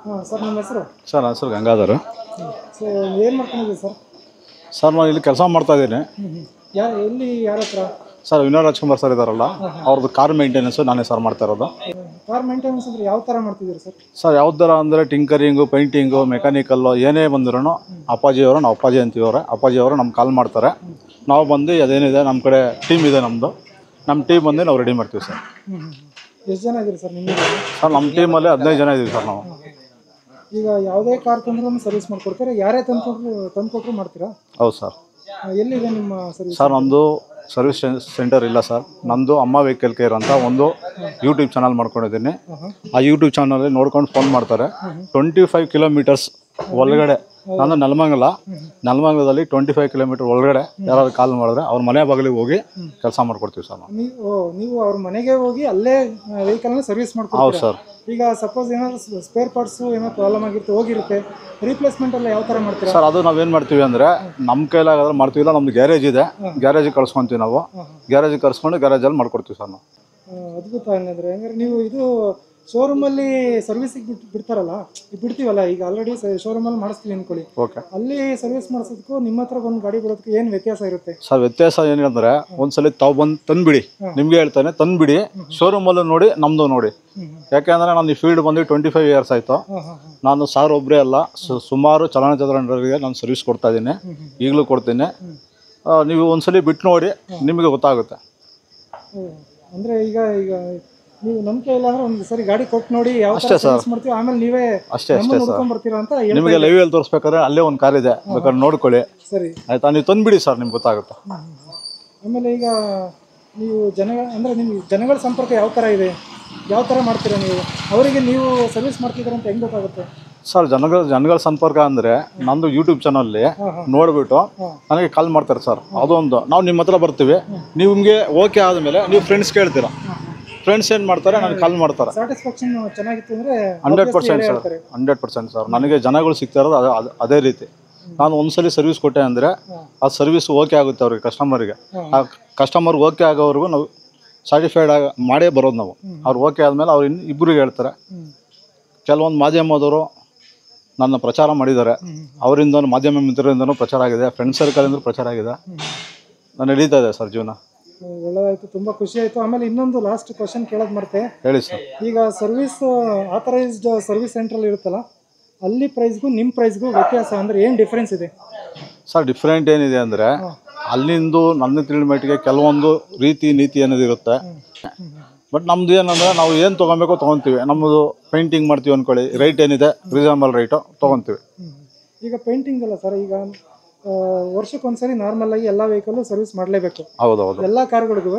ಹಾಂ ಸರ್, ನಿಮ್ಮ ಹೆಸರು? ಸರ್ ನನ್ನ ಹೆಸರು ಗಂಗಾಧರ್. ಸೊ ಏನು ಮಾಡ್ಕೊಂಡಿದ್ದೀವಿ ಸರ್? ಸರ್ ನಾನು ಇಲ್ಲಿ ಕೆಲಸ ಮಾಡ್ತಾಯಿದ್ದೀನಿ. ಎಲ್ಲಿ, ಯಾರ ಹತ್ರ? ಸರ್ ವಿನೋದ್ ರಾಜ್ಕುಮಾರ್ ಸರ್ ಇದ್ದಾರಲ್ಲ, ಅವ್ರದ್ದು ಕಾರ್ ಮೇಂಟೆನೆನ್ಸು ನಾನೇ ಸರ್ ಮಾಡ್ತಾ ಇರೋದು. ಕಾರ್ ಮೇಂಟೆನೆನ್ಸ್ ಅಂದರೆ ಯಾವ ಥರ ಮಾಡ್ತಿದ್ದೀರಿ ಸರ್? ಸರ್ ಯಾವ ಥರ ಅಂದರೆ ಟಿಂಕರಿಂಗು, ಪೇಂಟಿಂಗು, ಮೆಕ್ಯಾನಿಕಲ್ಲು ಏನೇ ಬಂದಿರೋ ಅಪ್ಪಾಜಿಯವರು, ನಾವು ಅಪ್ಪಾಜಿ ಅಂತೀವ್ರೆ, ಅಪ್ಪಾಜಿಯವರು ನಮ್ಗೆ ಕಾಲ್ ಮಾಡ್ತಾರೆ. ನಾವು ಬಂದು ಅದೇನಿದೆ ನಮ್ಮ ಕಡೆ ಟೀಮ್ ಇದೆ ನಮ್ಮದು, ನಮ್ಮ ಟೀಮ್ ಬಂದು ನಾವು ರೆಡಿ ಮಾಡ್ತೀವಿ ಸರ್. ಎಷ್ಟು ಜನ ಇದ್ದೀರಿ ಸರ್ ನಿಮಗೆ? ಸರ್ ನಮ್ಮ ಟೀಮಲ್ಲಿ 15 ಜನ ಇದ್ದೀವಿ ಸರ್ ನಾವು. ಈಗ ಯಾವುದೇ ಕಾರ್ ತಂದ್ರೂ ಸರ್ವಿಸ್ ಮಾಡಿಕೊಡ್ತಾರೆ, ಯಾರೇ ತಂದುಕೊಟ್ರು ಮಾಡ್ತೀರಾ? ಹೌದು ಸರ್. ಎಲ್ಲಿದೆ ನಿಮ್ಮ ಸರ್ವಿಸ್? ಸರ್ ನಮ್ಮದು ಸರ್ವಿಸ್ ಸೆಂಟರ್ ಇಲ್ಲ ಸರ್, ನಮ್ಮದು ಅಮ್ಮ ವೆಹಿಕಲ್ ಕೇರ್ ಅಂತ ಒಂದು ಯೂಟ್ಯೂಬ್ ಚಾನಲ್ ಮಾಡ್ಕೊಂಡಿದ್ದೀನಿ. ಆ ಯೂಟ್ಯೂಬ್ ಚಾನಲಲ್ಲಿ ನೋಡ್ಕೊಂಡು ಫೋನ್ ಮಾಡ್ತಾರೆ. 25 ಕಿಲೋಮೀಟರ್ಸ್ ಒಳಗಡೆ, ನಾನು ನೆಲಮಂಗಲದಲ್ಲಿ 25 ಕಿಲೋಮೀಟರ್ ಒಳಗಡೆ ಯಾರಾದ್ರು ಕಾಲ್ ಮಾಡಿದ್ರೆ ಅವ್ರ ಮನೆ ಬಾಗಿಲಿಗೆ ಹೋಗಿ ಕೆಲಸ ಮಾಡ್ಕೊಡ್ತೀವಿ ಸರ್ ನಾವು. ನೀವು ಅವ್ರ ಮನೆಗೆ ಹೋಗಿ ಅಲ್ಲೇ ವೆಹಿಕಲ್ನ ಸರ್ವಿಸ್ ಮಾಡ್ಕೊಡ್ತೀರಾ? ಹೌದು ಸರ್. ಈಗ ಸಪೋಸ್ ಏನಾದ್ರು ಸ್ಪೇರ್ ಪಾರ್ಟ್ಸು ಏನೋ ಪ್ರಾಬ್ಲಮ್ ಆಗಿರುತ್ತೆ, ಹೋಗಿರುತ್ತೆ, ರೀಪ್ಲೇಸ್ಮೆಂಟ್ ಎಲ್ಲ ಯಾವ ಥರ ಮಾಡ್ತೀರಾ ಸರ್? ಅದು ನಾವೇನು ಮಾಡ್ತೀವಿ ಅಂದರೆ ನಮ್ಮ ಕೈಲಾಗಾದ್ರೆ ಮಾಡ್ತೀವಿ, ಇಲ್ಲ ನಮ್ದು ಗ್ಯಾರೇಜ್ ಇದೆ, ಗ್ಯಾರೇಜಿಗೆ ಕಳ್ಸ್ಕೊತೀವಿ ನಾವು. ಗ್ಯಾರೇಜಿಗೆ ಕಳ್ಸ್ಕೊಂಡು ಗ್ಯಾರೇಜಲ್ಲಿ ಮಾಡ್ಕೊಡ್ತೀವಿ ಸರ್ ನಾವು. ಅದ್ಭುತ. ಹಂಗಂದ್ರೆ ನೀವು ಇದು ಶೋರೂಮಲ್ಲಿ ಸರ್ವಿಸಿಗೆ ಬಿಡ್ತಾರಲ್ಲ, ಬಿಡ್ತೀವಲ್ಲ, ಈಗ ಆಲ್ರೆಡಿ ಶೋರೂಮಲ್ಲಿ ಮಾಡಿಸ್ತೀವಿ ಅಂದ್ಕೊಳ್ಳಿ, ಓಕೆ, ಅಲ್ಲಿ ಸರ್ವಿಸ್ ಮಾಡಿಸೋದಕ್ಕೂ ನಿಮ್ಮ ಹತ್ರ ಒಂದು ಗಾಡಿ ಬಿಡೋದಕ್ಕೆ ಏನು ವ್ಯತ್ಯಾಸ ಇರುತ್ತೆ ಸರ್? ವ್ಯತ್ಯಾಸ ಏನಂದರೆ ಒಂದ್ಸಲಿ ತಾವು ಬಂದು ತಂದುಬಿಡಿ, ನಿಮಗೆ ಹೇಳ್ತಾನೆ ತಂದುಬಿಡಿ, ಶೋರೂಮಲ್ಲೂ ನೋಡಿ, ನಮ್ಮದು ನೋಡಿ. ಯಾಕೆಂದರೆ ನಾನು ಈ ಫೀಲ್ಡ್ ಬಂದು 25 ಇಯರ್ಸ್ ಆಯಿತು. ನಾನು ಸಾರ್ ಒಬ್ಬರೇ ಅಲ್ಲ, ಸುಮಾರು ಚಲನಚಿತ್ರನಟರಿಗೆ ನಾನು ಸರ್ವಿಸ್ ಕೊಡ್ತಾ ಇದ್ದೀನಿ, ಈಗಲೂ ಕೊಡ್ತೀನಿ. ನೀವು ಒಂದ್ಸಲಿ ಬಿಟ್ಟು ನೋಡಿ, ನಿಮಗೆ ಗೊತ್ತಾಗುತ್ತೆ. ಅಂದರೆ ಈಗ ನೀವು ನಂಬಿಕೆ ಇಲ್ಲ ಅಂದ್ರೆ ಒಂದು ಸರಿ ಗಾಡಿ ಕೊಟ್ಟು ನೋಡಿ, ಯಾವ ಸರ್ವಿಸ್ ಮಾಡ್ತೀವಿ, ಆಮೇಲೆ ನೀವೇ ಅಷ್ಟೇ ನೋಡ್ಕೊಂಡ್ ಬರ್ತೀರಾ ಅಂತ ನಿಮಗೆ ಲೈವಲ್ಲಿ ತೋರಿಸ್ಬೇಕಾದ್ರೆ ಅಲ್ಲೇ ಒಂದು ಕಾರ್ ಇದೆ, ಬೇಕಾದ್ರೆ ನೋಡ್ಕೊಳ್ಳಿ. ಸರಿ ಆಯ್ತಾ? ನೀವು ತಂದುಬಿಡಿ ಸರ್, ನಿಮ್ಗೆ ಗೊತ್ತಾಗುತ್ತೆ. ಆಮೇಲೆ ಈಗ ನೀವು ನಿಮ್ಗೆ ಜನಗಳ ಸಂಪರ್ಕ ಯಾವ ಥರ ಇದೆ, ಯಾವ ಥರ ಮಾಡ್ತೀರಾ ನೀವು? ಅವರಿಗೆ ನೀವು ಸರ್ವಿಸ್ ಮಾಡ್ತಿದ್ದೀರ ಅಂತ ಹೆಂಗೆ ಗೊತ್ತಾಗುತ್ತೆ ಸರ್? ಜನಗಳ ಸಂಪರ್ಕ ಅಂದರೆ ನಂದು ಯೂಟ್ಯೂಬ್ ಚಾನಲ್ಲಿ ನೋಡಿಬಿಟ್ಟು ನನಗೆ ಕಾಲ್ ಮಾಡ್ತಾರೆ ಸರ್. ಅದೊಂದು ನಾವು ನಿಮ್ಮ ಹತ್ರ ಬರ್ತೀವಿ, ನಿಮಗೆ ಓಕೆ ಆದಮೇಲೆ ನೀವು ಫ್ರೆಂಡ್ಸ್ ಕೇಳ್ತೀರಾ, ಫ್ರೆಂಡ್ಸ್ ಏನು ಮಾಡ್ತಾರೆ, ನನಗೆ ಕಾಲ್ ಮಾಡ್ತಾರೆ. ಸ್ಯಾಟಿಸ್ಫ್ಯಾಕ್ಷನ್ ಚೆನ್ನಾಗಿತ್ತು ಅಂದರೆ 100% ಸರ್, 100% ಸರ್. ನನಗೆ ಜನಗಳು ಸಿಗ್ತಾ ಇರೋದು ಅದೇ ರೀತಿ. ನಾನು ಒಂದ್ಸಲಿ ಸರ್ವಿಸ್ ಕೊಟ್ಟೆ ಅಂದರೆ ಆ ಸರ್ವಿಸ್ ಓಕೆ ಆಗುತ್ತೆ ಅವ್ರಿಗೆ, ಕಸ್ಟಮರಿಗೆ. ಆ ಕಸ್ಟಮರ್ಗೆ ಓಕೆ ಆಗೋವರೆಗೂ ನಾವು ಸ್ಯಾಟಿಸ್ಫೈಡ್ ಮಾಡೇ ಬರೋದು ನಾವು. ಅವ್ರು ಓಕೆ ಆದಮೇಲೆ ಅವ್ರು ಇಬ್ಬರಿಗೆ ಹೇಳ್ತಾರೆ. ಕೆಲವೊಂದು ಮಾಧ್ಯಮದವರು ನನ್ನ ಪ್ರಚಾರ ಮಾಡಿದ್ದಾರೆ, ಅವರಿಂದ ಮಾಧ್ಯಮ ಮಿತ್ರರಿಂದನೂ ಪ್ರಚಾರ ಆಗಿದೆ, ಫ್ರೆಂಡ್ ಸರ್ಕಲಿಂದ ಪ್ರಚಾರ ಆಗಿದೆ. ನಾನು ನಡೀತಾ ಇದೆ ಸರ್ ಜೀವನ. ಒಳ್ಳೆದಾಯ್ತು, ತುಂಬ ಖುಷಿ ಆಯಿತು. ಆಮೇಲೆ ಇನ್ನೊಂದು ಲಾಸ್ಟ್ ಕ್ವಶನ್ ಕೇಳೋದು ಮರ್ತೆ. ಹೇಳಿ ಸರ್. ಈಗ ಸರ್ವಿಸ್ ಆಥರೈಸ್ಡ್ ಸರ್ವಿಸ್ ಸೆಂಟ್ರಲ್ಲಿ ಇರುತ್ತಲ್ಲ, ಅಲ್ಲಿ ಪ್ರೈಸ್ಗೂ ನಿಮ್ಮ ಪ್ರೈಸ್ಗೂ ವ್ಯತ್ಯಾಸ ಅಂದರೆ ಏನು ಡಿಫ್ರೆನ್ಸ್ ಇದೆ ಸರ್? ಡಿಫ್ರೆಂಟ್ ಏನಿದೆ ಅಂದರೆ ಅಲ್ಲಿಂದು ನನ್ನ ತಿಳಿದ ಮಟ್ಟಿಗೆ ಕೆಲವೊಂದು ರೀತಿ ನೀತಿ ಅನ್ನೋದು ಇರುತ್ತೆ. ಬಟ್ ನಮ್ದು ಏನಂದರೆ ನಾವು ಏನು ತೊಗೊಬೇಕೋ ತೊಗೊತೀವಿ. ನಮ್ಮದು ಪೇಂಟಿಂಗ್ ಮಾಡ್ತೀವಿ ಅಂದ್ಕೊಳ್ಳಿ, ರೇಟ್ ಏನಿದೆ ರೀಸನಬಲ್ ರೇಟು ತೊಗೊತೀವಿ. ಈಗ ಪೇಂಟಿಂಗ್ ಅಲ್ಲ ಸರ್, ಈಗ ವರ್ಷಕ್ಕೊಂದ್ಸರಿ ನಾರ್ಮಲ್ ಆಗಿ ಎಲ್ಲ ವೆಹಿಕಲ್ಲು ಸರ್ವಿಸ್ ಮಾಡಲೇಬೇಕು. ಹೌದೌದು. ಎಲ್ಲ ಕಾರ್ಗಳಿಗೂ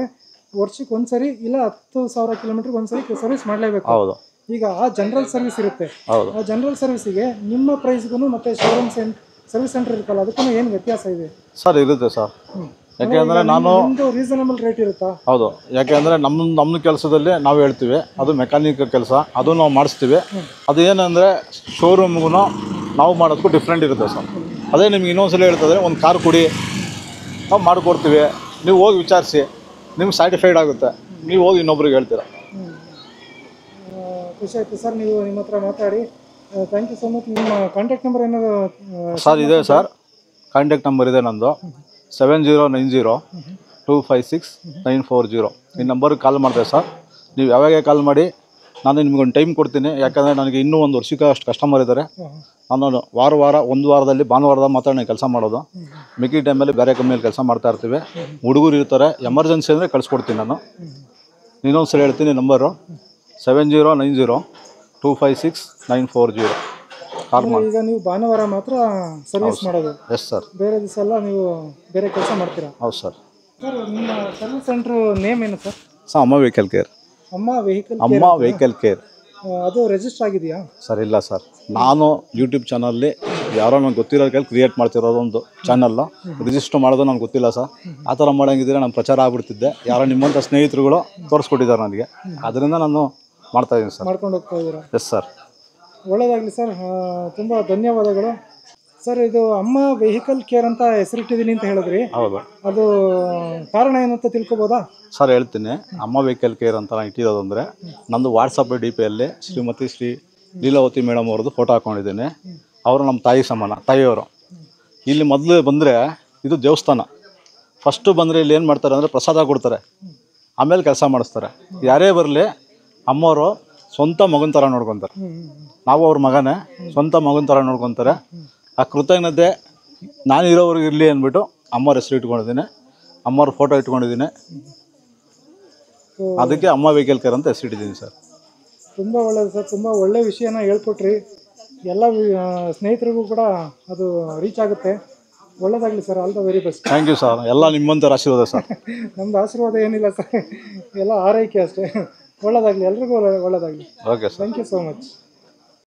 ವರ್ಷಕ್ಕೊಂದ್ಸರಿ ಇಲ್ಲ 10,000 ಕಿಲೋಮೀಟರ್ಗೆ ಒಂದ್ಸರಿ ಸರ್ವಿಸ್ ಮಾಡಲೇಬೇಕು. ಹೌದು. ಈಗ ಆ ಜನರಲ್ ಸರ್ವಿಸ್ ಇರುತ್ತೆ, ಹೌದು. ಆ ಜನರಲ್ ಸರ್ವಿಸಿಗೆ ನಿಮ್ಮ ಪ್ರೈಸ್ಗೂ ಮತ್ತು ಶೋರೂಮ್ ಸರ್ವಿಸ್ ಸೆಂಟರ್ ಇರುತ್ತಲ್ಲ, ಅದಕ್ಕೂ ಏನು ವ್ಯತ್ಯಾಸ ಇದೆ ಸರ್? ಇರುತ್ತೆ ಸರ್. ಯಾಕೆಂದರೆ ನಾನು ರೀಸನಬಲ್ ರೇಟ್ ಇರುತ್ತಾ? ಹೌದು. ಯಾಕೆಂದರೆ ನಮ್ಮ ಕೆಲಸದಲ್ಲಿ ನಾವು ಹೇಳ್ತೀವಿ, ಅದು ಮೆಕ್ಯಾನಿಕ್ ಕೆಲಸ, ಅದು ನಾವು ಮಾಡಿಸ್ತೀವಿ. ಅದು ಏನಂದರೆ ಶೋರೂಮ್ಗೂ ನಾವು ಮಾಡೋದಕ್ಕೂ ಡಿಫ್ರೆಂಟ್ ಇರುತ್ತೆ ಸರ್. ಅದೇ ನಿಮ್ಗೆ ಇನ್ನೊಂದ್ಸಲ ಹೇಳ್ತಿದ್ರೆ, ಒಂದು ಕಾರ್ ಕೊಡಿ, ನಾವು ಮಾಡಿಕೊಡ್ತೀವಿ, ನೀವು ಹೋಗಿ ವಿಚಾರಿಸಿ, ನಿಮ್ಗೆ ಸ್ಯಾಟಿಸ್ಫೈಡ್ ಆಗುತ್ತೆ, ನೀವು ಹೋಗಿ ಇನ್ನೊಬ್ರಿಗೆ ಹೇಳ್ತೀರ. ಖುಷಿ ಆಯಿತು ಸರ್, ನೀವು ನಿಮ್ಮ ಹತ್ರ ಮಾತಾಡಿ. Thank you so much. ನಿಮ್ಮ ಕಾಂಟ್ಯಾಕ್ಟ್ ನಂಬರ್ ಏನಾದ್ರು ಸರ್? ಇದೆ ಸರ್, ಕಾಂಟ್ಯಾಕ್ಟ್ ನಂಬರ್ ಇದೆ ನಂದು, 7090256940. ಈ ನಂಬರ್ಗೆ ಕಾಲ್ ಮಾಡ್ತೇವೆ ಸರ್. ನೀವು ಯಾವಾಗ ಕಾಲ್ ಮಾಡಿ, ನಾನು ನಿಮ್ಗೊಂದು ಟೈಮ್ ಕೊಡ್ತೀನಿ. ಯಾಕಂದರೆ ನನಗೆ ಇನ್ನೂ 1 ವರ್ಷಕ್ಕೆ ಅಷ್ಟು ಕಸ್ಟಮರ್ ಇದ್ದಾರೆ. ನಾನು ಒಂದು ವಾರದಲ್ಲಿ ಭಾನುವಾರದಾಗ ಮಾತ್ರ ನಾನು ಕೆಲಸ ಮಾಡೋದು. ಮಿಕ್ಕಿ ಟೈಮಲ್ಲಿ ಬೇರೆ ಕಂಪ್ನಿಯಲ್ಲಿ ಕೆಲಸ ಮಾಡ್ತಾ ಇರ್ತೀವಿ. ಹುಡುಗರು ಇರ್ತಾರೆ, ಎಮರ್ಜೆನ್ಸಿ ಅಂದರೆ ಕಳಿಸ್ಕೊಡ್ತೀನಿ ನಾನು. ಇನ್ನೊಂದ್ಸಲ ಹೇಳ್ತೀನಿ ನಂಬರು, 7090256940. ಈಗ ನೀವು ಭಾನುವಾರ ಮಾತ್ರ ಸರ್ವಿಸ್ ಮಾಡೋದು? Yes sir. ಬೇರೆ ದಿವಸ ಎಲ್ಲ ನೀವು ಬೇರೆ ಕೆಲಸ ಮಾಡ್ತೀರಾ? ಹೌದು ಸರ್. ಸರ್, ನಿಮ್ಮ ಸರ್ವಿಸ್ ಸೆಂಟ್ರ್ ನೇಮ್ ಏನು ಸರ್? ಸರ್, ಅಮ್ಮ ವೆಹಿಕಲ್ ಕೇರ್. ಅಮ್ಮ ವೆಹಿಕಲ್ ಕೇರ್. ಅದು ರಿಜಿಸ್ಟರ್ ಆಗಿದೆಯಾ ಸರ್? ಇಲ್ಲ ಸರ್, ನಾನು ಯೂಟ್ಯೂಬ್ ಚಾನಲ್ಲಿ ಯಾರೋ ನನಗೆ ಗೊತ್ತಿರೋ ಕೈಲಿ ಕ್ರಿಯೇಟ್ ಮಾಡ್ತಿರೋದು ಒಂದು ಚಾನಲ್ಲು. ರಿಜಿಸ್ಟರ್ ಮಾಡೋದು ನನಗೆ ಗೊತ್ತಿಲ್ಲ ಸರ್. ಆ ಥರ ಮಾಡೋಂಗಿದ್ರೆ ನಾನು ಪ್ರಚಾರ ಆಗ್ಬಿಡ್ತಿದ್ದೆ. ಯಾರೋ ನಿಮ್ಮಂಥ ಸ್ನೇಹಿತರುಗಳು ತೋರಿಸ್ಕೊಟ್ಟಿದ್ದಾರೆ ನನಗೆ, ಅದರಿಂದ ನಾನು ಮಾಡ್ತಾಯಿದ್ದೀನಿ ಸರ್. ಮಾಡ್ಕೊಂಡು ಹೋಗ್ತಾ ಇದ್ದೀರಾ? Yes sir. ಒಳ್ಳೆಯದಾಗಲಿ ಸರ್, ತುಂಬ ಧನ್ಯವಾದಗಳು ಸರ್. ಇದು ಅಮ್ಮ ವೆಹಿಕಲ್ ಕೇರ್ ಅಂತ ಹೆಸರಿಟ್ಟಿದ್ದೀನಿ ಅಂತ ಹೇಳಿದ್ರಿ. ಹೌದು. ಅದು ಕಾರಣ ಏನಂತ ತಿಳ್ಕೊಬೋದಾ ಸರ್? ಹೇಳ್ತೀನಿ. ಅಮ್ಮ ವೆಹಿಕಲ್ ಕೇರ್ ಅಂತ ನಾನು ಇಟ್ಟಿರೋದು ಅಂದರೆ, ನಂದು ವಾಟ್ಸಪ್ DP ಯಲ್ಲಿ ಶ್ರೀಮತಿ ಶ್ರೀ ಲೀಲಾವತಿ ಮೇಡಮ್ ಅವ್ರದ್ದು ಫೋಟೋ ಹಾಕ್ಕೊಂಡಿದ್ದೀನಿ. ಅವರು ನಮ್ಮ ತಾಯಿ ಸಮಾನ, ತಾಯಿಯವರು. ಇಲ್ಲಿ ಮೊದಲು ಬಂದರೆ ಇದು ದೇವಸ್ಥಾನ. ಫಸ್ಟು ಬಂದರೆ ಇಲ್ಲಿ ಏನು ಮಾಡ್ತಾರೆ ಅಂದರೆ ಪ್ರಸಾದ ಕೊಡ್ತಾರೆ, ಆಮೇಲೆ ಕೆಲಸ ಮಾಡಿಸ್ತಾರೆ. ಯಾರೇ ಬರಲಿ ಅಮ್ಮವರು ಸ್ವಂತ ಮಗನ ಥರ ನೋಡ್ಕೊತಾರೆ. ನಾವು ಅವ್ರ ಮಗನೇ, ಸ್ವಂತ ಮಗನ ಥರ ನೋಡ್ಕೊತಾರೆ. ಆ ಕೃತಜ್ಞತೆ ನಾನು ಇರೋವ್ರಿಗೆ ಇರಲಿ ಅಂದ್ಬಿಟ್ಟು ಅಮ್ಮವ್ರ ಹೆಸರು ಇಟ್ಕೊಂಡಿದ್ದೀನಿ, ಅಮ್ಮವ್ರ ಫೋಟೋ ಇಟ್ಕೊಂಡಿದ್ದೀನಿ. ಅದಕ್ಕೆ ಅಮ್ಮ ವೆಹಿಕಲ್ ಕೇರ್ ಅಂತ ಹೆಸರಿಟ್ಟಿದ್ದೀನಿ ಸರ್. ತುಂಬ ಒಳ್ಳೆಯದು ಸರ್, ತುಂಬ ಒಳ್ಳೆಯ ವಿಷಯನ ಹೇಳ್ಕೊಟ್ರಿ. ಎಲ್ಲ ಸ್ನೇಹಿತರಿಗೂ ಕೂಡ ಅದು ರೀಚ್ ಆಗುತ್ತೆ. ಒಳ್ಳೆಯದಾಗಲಿ sir, all the very best. Thank you sir. ಎಲ್ಲ ನಿಮ್ಮಂಥವ್ರ ಆಶೀರ್ವಾದ ಸರ್. ನಮ್ಮದು ಆಶೀರ್ವಾದ ಏನಿಲ್ಲ ಸರ್, ಎಲ್ಲ ಆರೈಕೆ ಅಷ್ಟೇ. ಒಳ್ಳೆಯದಾಗಲಿ, ಎಲ್ರಿಗೂ ಒಳ್ಳೆಯದಾಗಲಿ. Okay sir, thank you so much.